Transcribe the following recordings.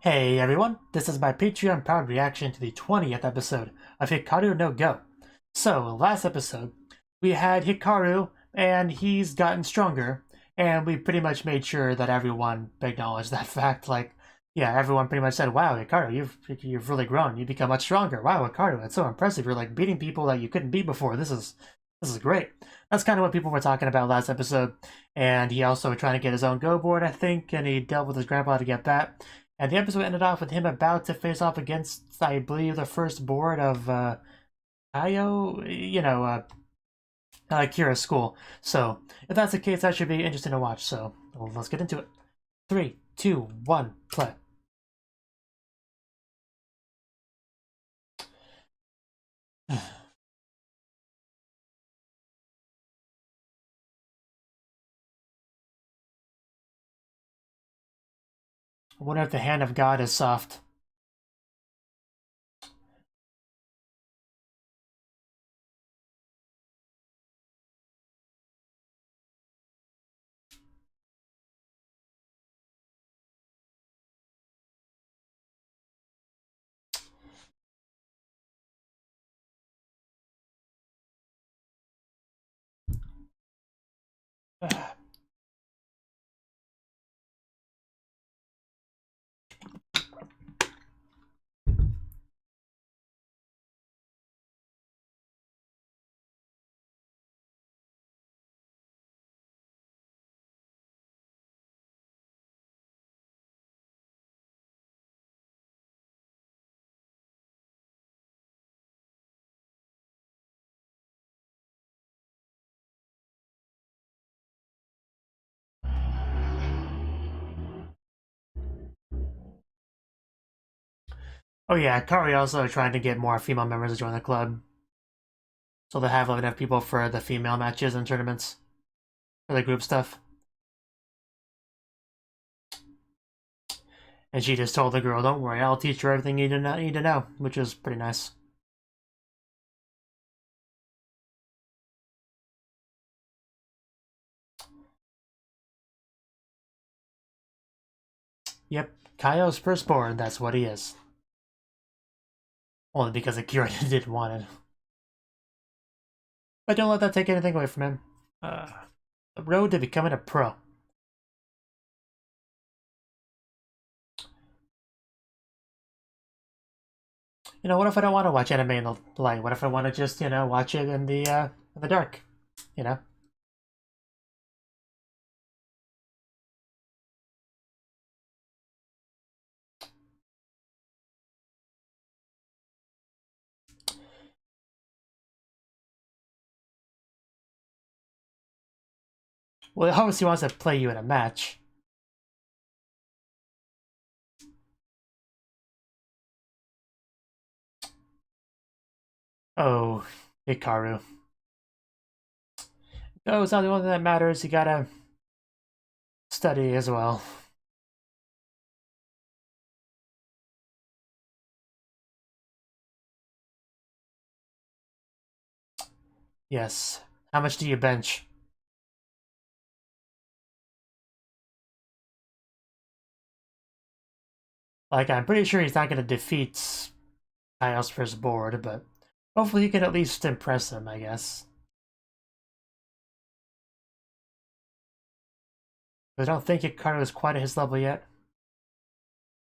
Hey everyone, this is my Patreon proud reaction to the 20th episode of Hikaru no Go. So, last episode, we had Hikaru, and he's gotten stronger, and we pretty much made sure that everyone acknowledged that fact. Like, yeah, everyone pretty much said, wow, Hikaru, you've really grown, you've become much stronger. Wow, Hikaru, that's so impressive. You're like beating people that you couldn't beat before. This is great. That's kind of what people were talking about last episode, and he also trying to get his own Go board, I think, and he dealt with his grandpa to get that. And the episode ended off with him about to face off against, I believe, the first board of Ayo, Kira's school. So, if that's the case, that should be interesting to watch. So, well, let's get into it. 3, 2, 1, play. I wonder if the hand of God is soft. Oh yeah, Kari also trying to get more female members to join the club. So they have enough people for the female matches and tournaments. For the group stuff. And she just told the girl, don't worry, I'll teach her everything you need to know, which is pretty nice. Yep, Kaio's firstborn, that's what he is. Only because Akira didn't want it. But don't let that take anything away from him. The road to becoming a pro. You know, what if I don't want to watch anime in the light? What if I want to just, watch it in the dark? You know? Well, he obviously wants to play you in a match. Oh, Hikaru. Oh, it's not the only thing that matters. You gotta study as well. Yes. How much do you bench? Like, I'm pretty sure he's not gonna defeat Kyle's first board, but hopefully he can at least impress him, I guess. I don't think Hikaru is quite at his level yet.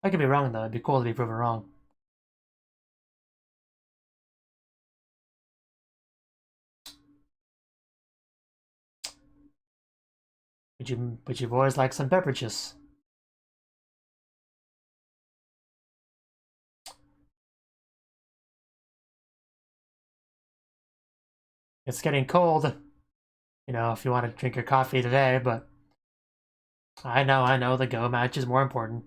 I could be wrong, though. It'd be cool to be proven wrong. Would you boys like some beverages? It's getting cold. You know, if you want to drink your coffee today, but I know, the Go match is more important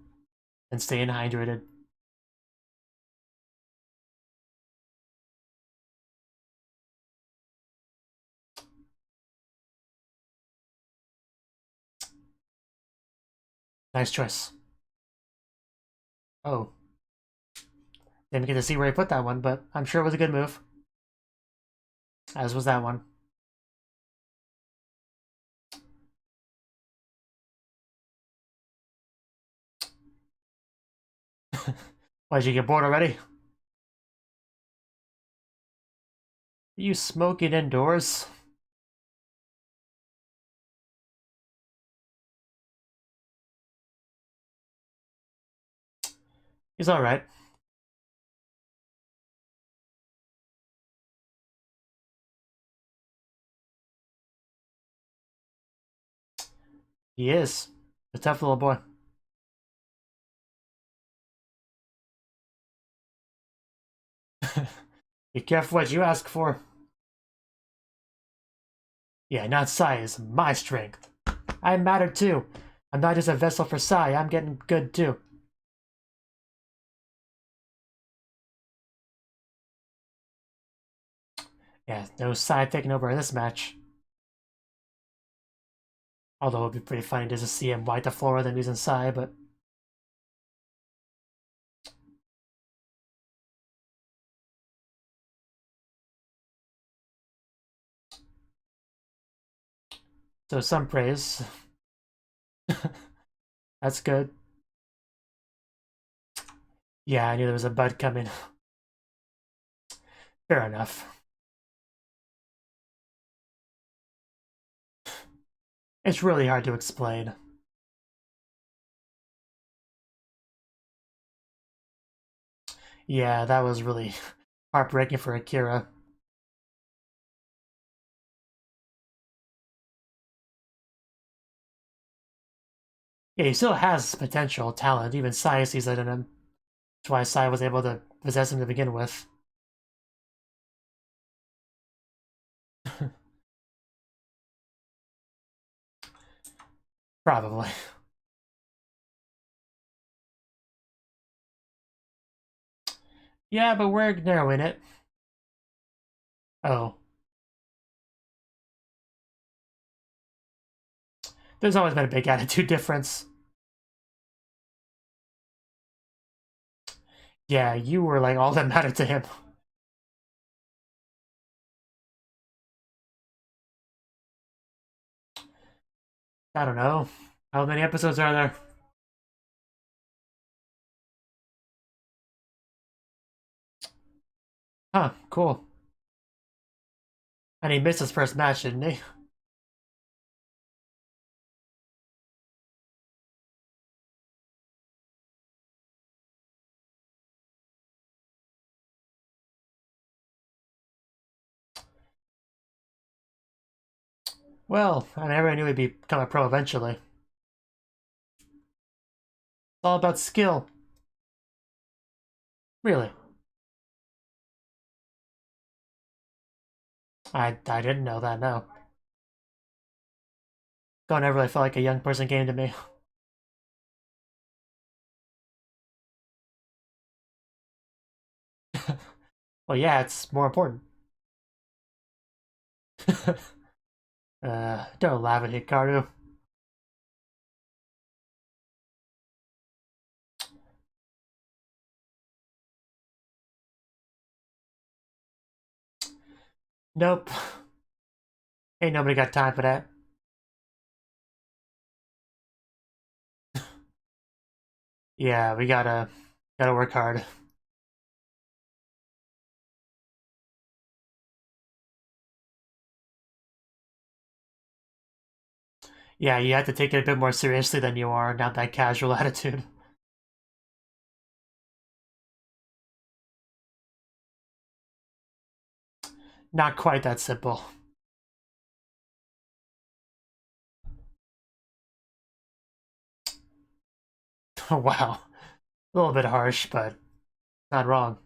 than staying hydrated. Nice choice. Oh. Didn't get to see where he put that one, but I'm sure it was a good move. As was that one. Why, did you get bored already? Are you smoking indoors? He's alright. He is. A tough little boy. Be careful what you ask for. Yeah, not Sai is my strength. I matter too. I'm not just a vessel for Sai, I'm getting good too. Yeah, no Sai taking over in this match. Although it would be pretty funny just to see him wipe the floor with him using Sai, but... So some praise. That's good. Yeah, I knew there was a bud coming. Fair enough. It's really hard to explain. Yeah, that was really heartbreaking for Akira. Yeah, he still has potential, talent. Even Sai sees it in him. That's why Sai was able to possess him to begin with. Probably. Yeah, but we're narrowing it. Oh. There's always been a big attitude difference. Yeah, you were like all that mattered to him. I don't know. How many episodes are there? Huh, cool. And he missed his first match, didn't he? Well, I never knew he'd become a pro eventually. It's all about skill. Really. I didn't know that, no. Go never really felt like a young person game to me. Well, yeah, it's more important. Don't laugh at Hikaru. Nope. Ain't nobody got time for that. Yeah, we gotta work hard. Yeah, you have to take it a bit more seriously than you are, not that casual attitude. Not quite that simple. Wow. A little bit harsh, but not wrong.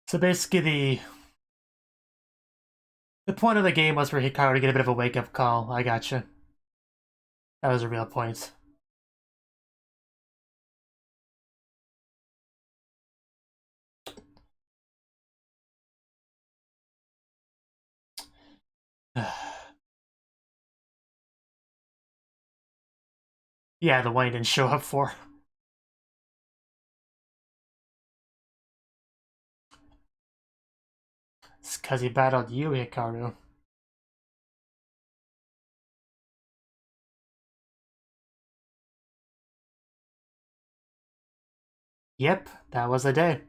So basically the point of the game was for Hikaru to get a bit of a wake-up call. I gotcha. That was a real point. Yeah, the one he didn't show up for. It's because he battled you, Hikaru. Yep, that was the day.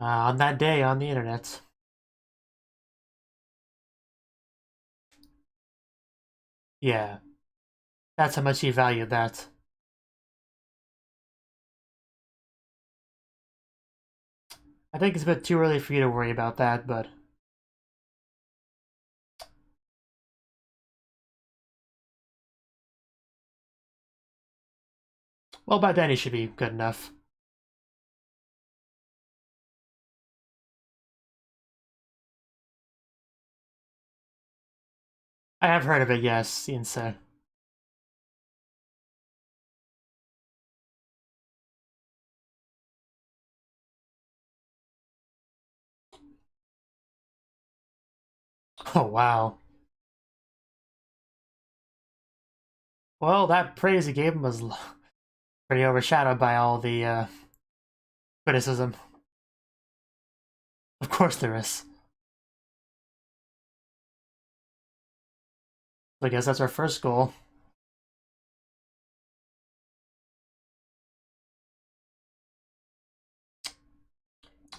On that day on the internet. Yeah, that's how much he valued that. I think it's a bit too early for you to worry about that, but... Well, by then he should be good enough. I have heard of it, yes, Insei. Oh, wow. Well, that praise he gave him was pretty overshadowed by all the criticism. Of course there is. I guess that's our first goal.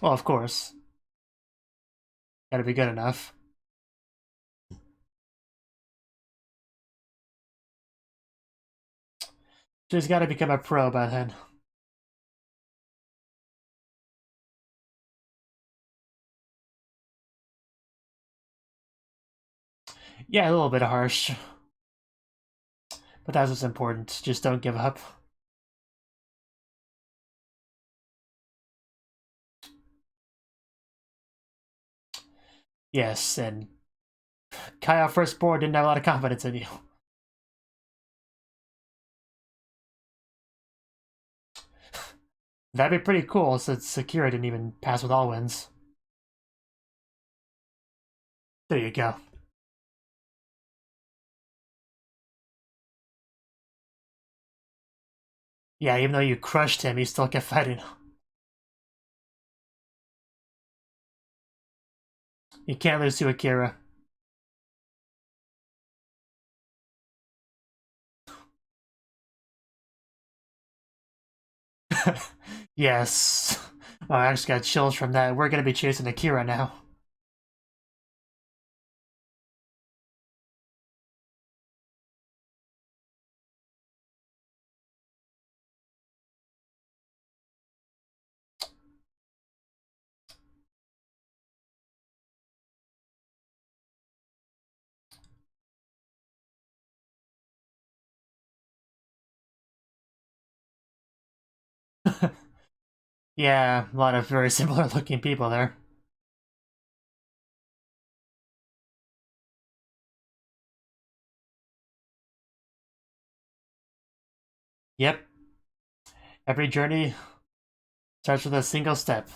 Well, of course. Gotta be good enough. So he's gotta become a pro by then. Yeah, a little bit harsh. But that's what's important. Just don't give up. Yes, and Kyle Firstborn didn't have a lot of confidence in you. That'd be pretty cool since Akira didn't even pass with all wins. There you go. Yeah, even though you crushed him, you still kept fighting. You can't lose to Akira. Yes. Oh, I just got chills from that. We're gonna be chasing Akira now. Yeah, a lot of very similar looking people there. Yep. Every journey starts with a single step.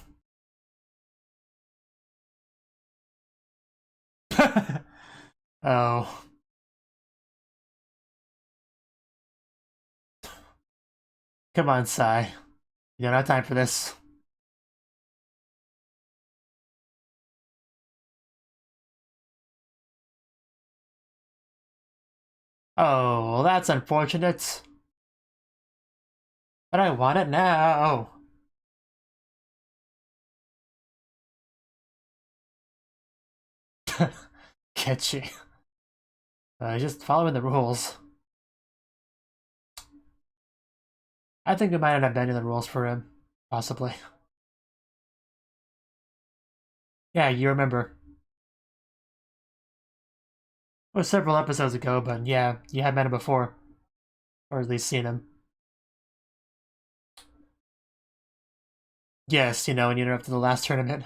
Oh. Come on, Sai. You don't have time for this. Oh, well, that's unfortunate. But I want it now. Catchy. Just following the rules. I think we might end up bending the rules for him. Possibly. Yeah, you remember. It was several episodes ago, but yeah, you had met him before. Or at least seen him. Yes, you know, when you interrupted the last tournament.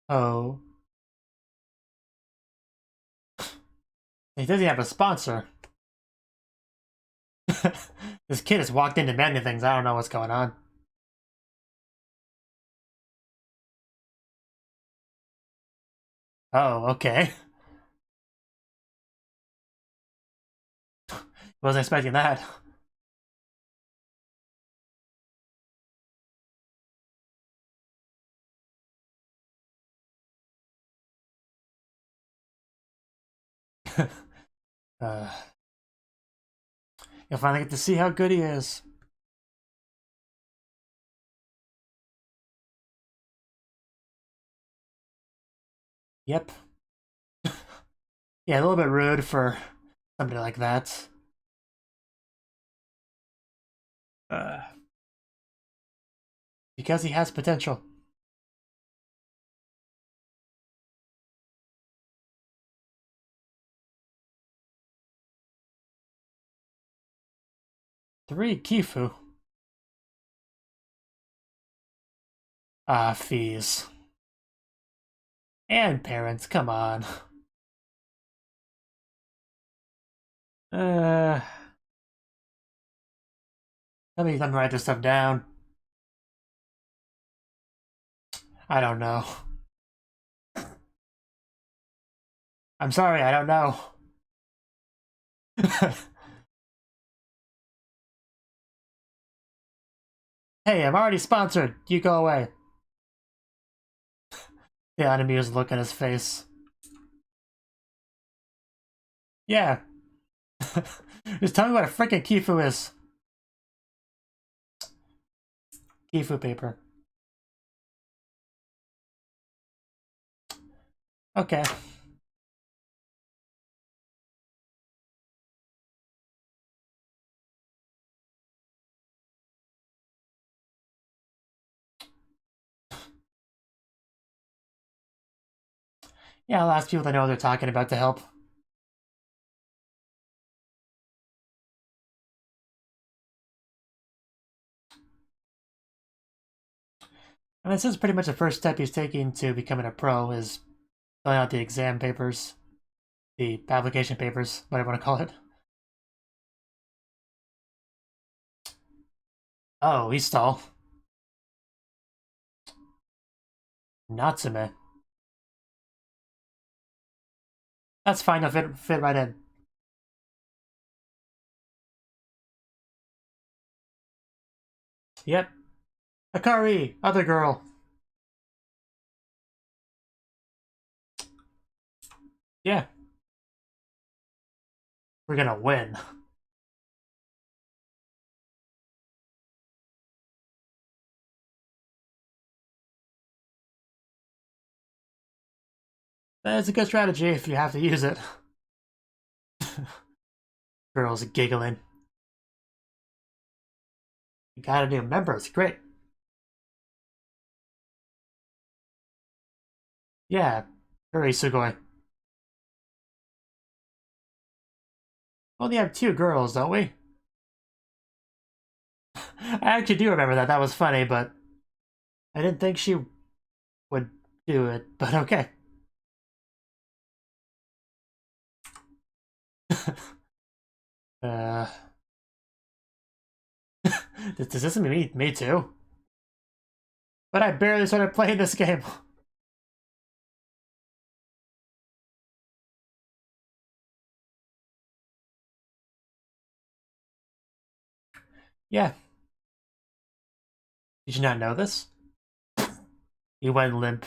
Oh. He doesn't have a sponsor. This kid has walked into many things. I don't know what's going on. Oh, okay. Wasn't expecting that. uh, you'll finally get to see how good he is. Yep. Yeah, a little bit rude for somebody like that. Because he has potential. Three Kifu. Ah, fees. And parents, come on. Let me write this stuff down. I don't know. I'm sorry, I don't know. Hey, I'm already sponsored. You go away. The anime's look on his face. Yeah. Just tell me what a freaking Kifu is. Kifu paper. Okay. Yeah, I'll ask people that know what they're talking about to help. And this is pretty much the first step he's taking to becoming a pro, is filling out the exam papers. The application papers, whatever you want to call it. Oh, he's tall. Natsume. That's fine, I'll fit right in. Yep. Akari, other girl. Yeah. We're gonna win. That's a good strategy if you have to use it. Girls giggling. You got a new member, it's great. Yeah, very Sugoi. We only have two girls, don't we? I actually do remember that. That was funny, but I didn't think she would do it, but okay. uh, does this mean me too? But I barely started playing this game. Yeah. Did you not know this? You went limp.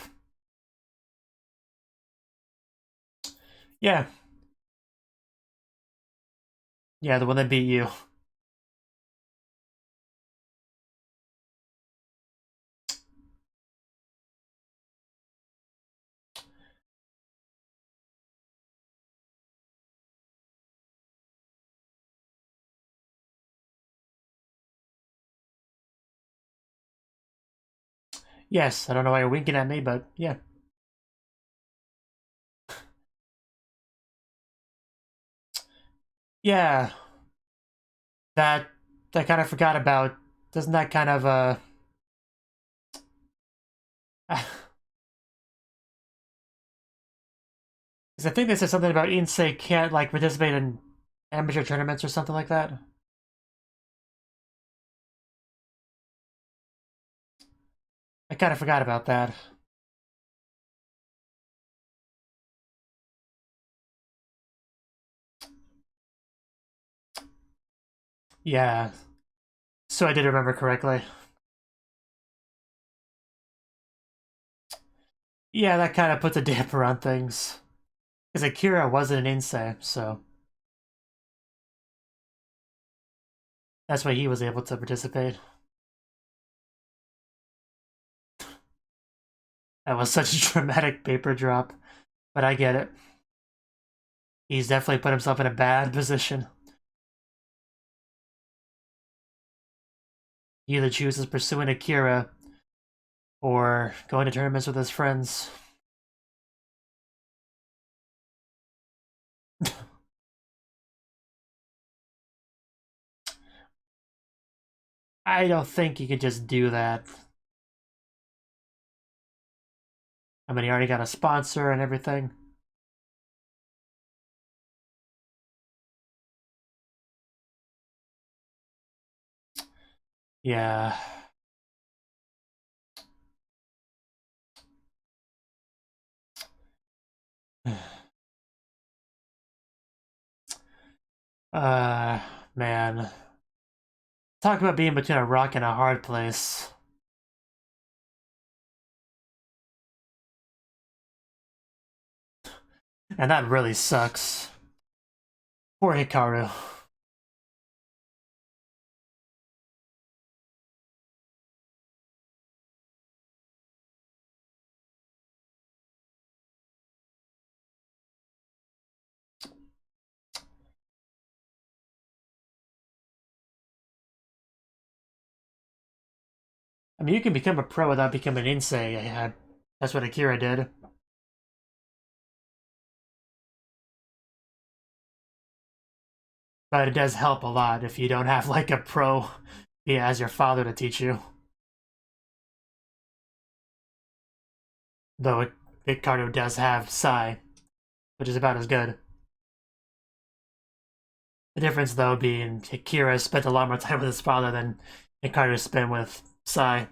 Yeah. Yeah, the one that beat you. Yes, I don't know why you're winking at me, but yeah. Yeah. That I kind of forgot about. Doesn't that kind of because I think they said something about Insei can't like participate in amateur tournaments or something like that. I kind of forgot about that. Yeah. So I did remember correctly. Yeah, that kind of puts a damper on things. Because Akira wasn't an insei, so that's why he was able to participate. That was such a dramatic paper drop, but I get it. He's definitely put himself in a bad position. He either chooses pursuing Akira or going to tournaments with his friends. I don't think he could just do that. I mean, he already got a sponsor and everything. Yeah. Man. Talk about being between a rock and a hard place. And that really sucks. Poor Hikaru. I mean, you can become a pro without becoming an insei. That's what Akira did. But it does help a lot if you don't have like a pro as your father to teach you. Though Hikaru does have Sai, which is about as good. The difference, though, being Akira spent a lot more time with his father than Hikaru spent with Sai.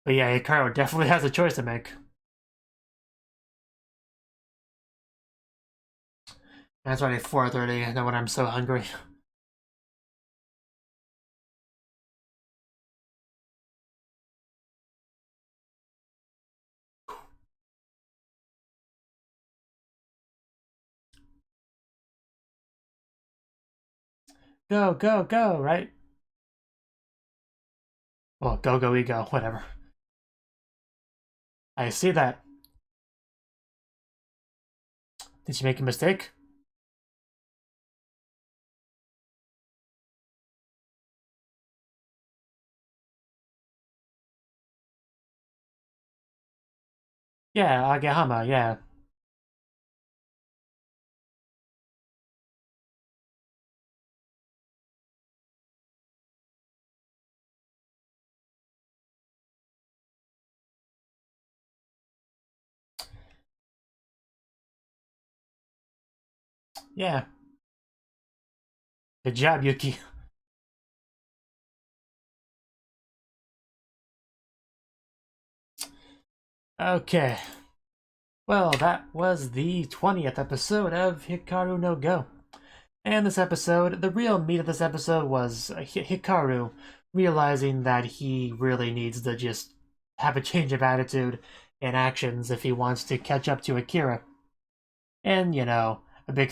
But yeah, Hikaru definitely has a choice to make. And it's already 4:30, and when I'm so hungry. Go, go, go, right? Well, go, go, we go, whatever. I see that. Did you make a mistake? Yeah, Agahama, yeah. Yeah. Good job, Yuki. Okay. Well, that was the 20th episode of Hikaru no Go. And this episode, the real meat of this episode was Hikaru realizing that he really needs to just have a change of attitude and actions if he wants to catch up to Akira. And, another big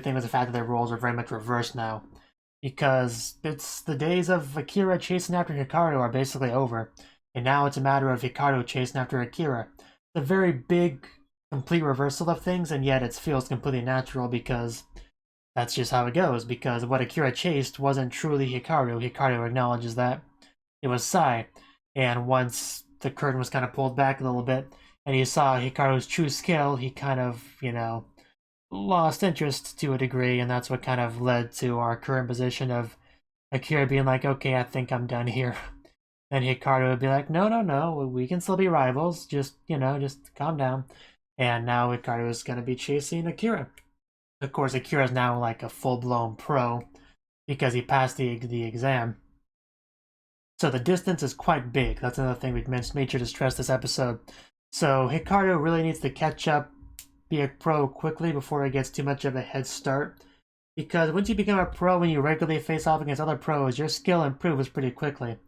thing was the fact that their roles are very much reversed now. Because it's the days of Akira chasing after Hikaru are basically over. And now it's a matter of Hikaru chasing after Akira. It's a very big, complete reversal of things, and yet it feels completely natural because that's just how it goes, because what Akira chased wasn't truly Hikaru. Hikaru acknowledges that. It was Sai. And once the curtain was kind of pulled back a little bit, and he saw Hikaru's true skill, he kind of, lost interest to a degree, and that's what kind of led to our current position of Akira being like, okay, I think I'm done here. Then Hikaru would be like, no, no, no, we can still be rivals, just calm down. And now Hikaru is going to be chasing Akira. Of course, Akira is now like a full-blown pro because he passed the exam. So the distance is quite big. That's another thing we've made sure to stress this episode. So Hikaru really needs to catch up be a pro quickly before he gets too much of a head start. Because once you become a pro, when you regularly face off against other pros, your skill improves pretty quickly.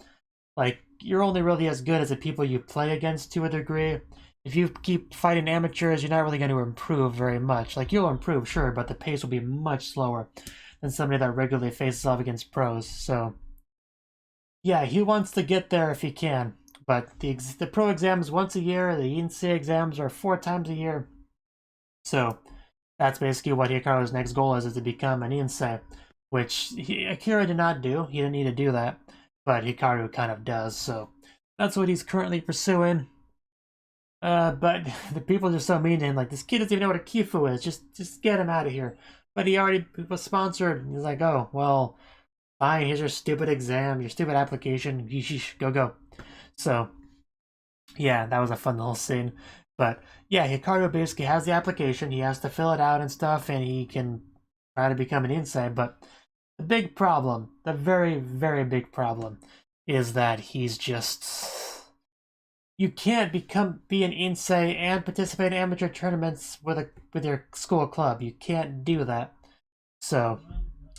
Like, you're only really as good as the people you play against to a degree. If you keep fighting amateurs, you're not really going to improve very much. Like, you'll improve, sure, but the pace will be much slower than somebody that regularly faces off against pros. So, yeah, he wants to get there if he can. But the pro exams once a year, the Insei exams are 4 times a year. So, that's basically what Hikaru's next goal is to become an Insei. Which Akira did not do. He didn't need to do that. But Hikaru kind of does, so that's what he's currently pursuing. But the people are just so mean to him, like, this kid doesn't even know what a Kifu is, just get him out of here. But he already was sponsored. He's like, oh, well, fine, here's your stupid exam, your stupid application, go. So, yeah, that was a fun little scene. But, yeah, Hikaru basically has the application, he has to fill it out and stuff, and he can try to become an Insei, but the big problem, the very, very big problem, is that he's just... You can't be an Insei and participate in amateur tournaments with your school club. You can't do that. So,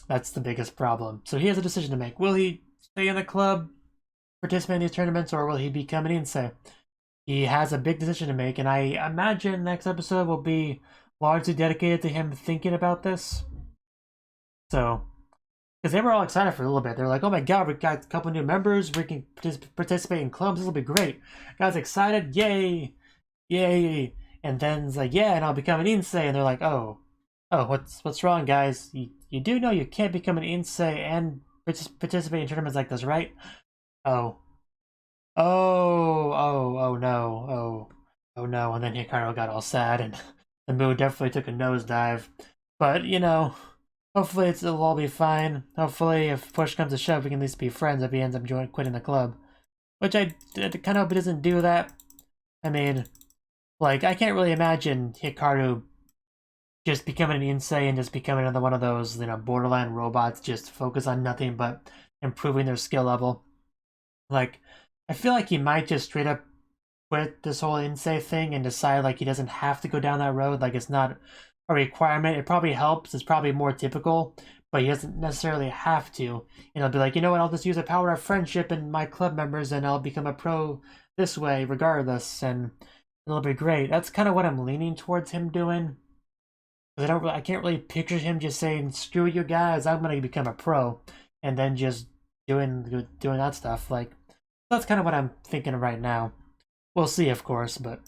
that's the biggest problem. So he has a decision to make. Will he stay in the club, participate in these tournaments, or will he become an Insei? He has a big decision to make, and I imagine next episode will be largely dedicated to him thinking about this. So... Because they were all excited for a little bit. They're like, oh my god, we got a couple new members. We can participate in clubs. This will be great. Guys excited. Yay. Yay. And then it's like, yeah, and I'll become an Insei. And they're like, oh, what's wrong, guys? You do know you can't become an Insei and participate in tournaments like this, right? Oh no. And then Hikaru got all sad, and the mood definitely took a nosedive. But, you know... Hopefully it'll all be fine. Hopefully, if push comes to shove, we can at least be friends if he ends up quitting the club. Which I kind of hope he doesn't do that. I mean, like, I can't really imagine Hikaru just becoming an Insei and just becoming another one of those, you know, borderline robots just focus on nothing but improving their skill level. Like, I feel like he might just straight up quit this whole Insei thing and decide, like, he doesn't have to go down that road. Like, it's not a requirement. It probably helps. It's probably more typical, but he doesn't necessarily have to. And he'll be like, you know what, I'll just use the power of friendship and my club members and I'll become a pro this way regardless, and it'll be great. That's kind of what I'm leaning towards him doing. Because I can't really picture him just saying, screw you guys, I'm gonna become a pro, and then just doing that stuff. Like, that's kind of what I'm thinking of right now. We'll see, of course, but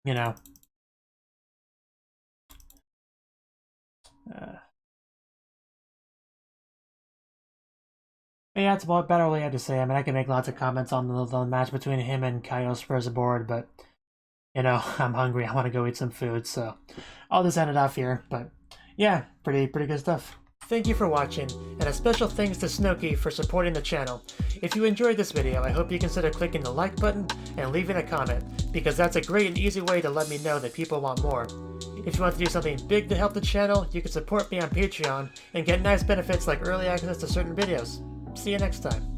you know. Yeah, that's about all I have to say. I mean, I can make lots of comments on the match between him and Kyuu Spurs aboard, but, you know, I'm hungry. I want to go eat some food, so I'll just end it off here. But, yeah, pretty good stuff. Thank you for watching, and a special thanks to Cnouki for supporting the channel. If you enjoyed this video, I hope you consider clicking the like button and leaving a comment, because that's a great and easy way to let me know that people want more. If you want to do something big to help the channel, you can support me on Patreon and get nice benefits like early access to certain videos. See you next time.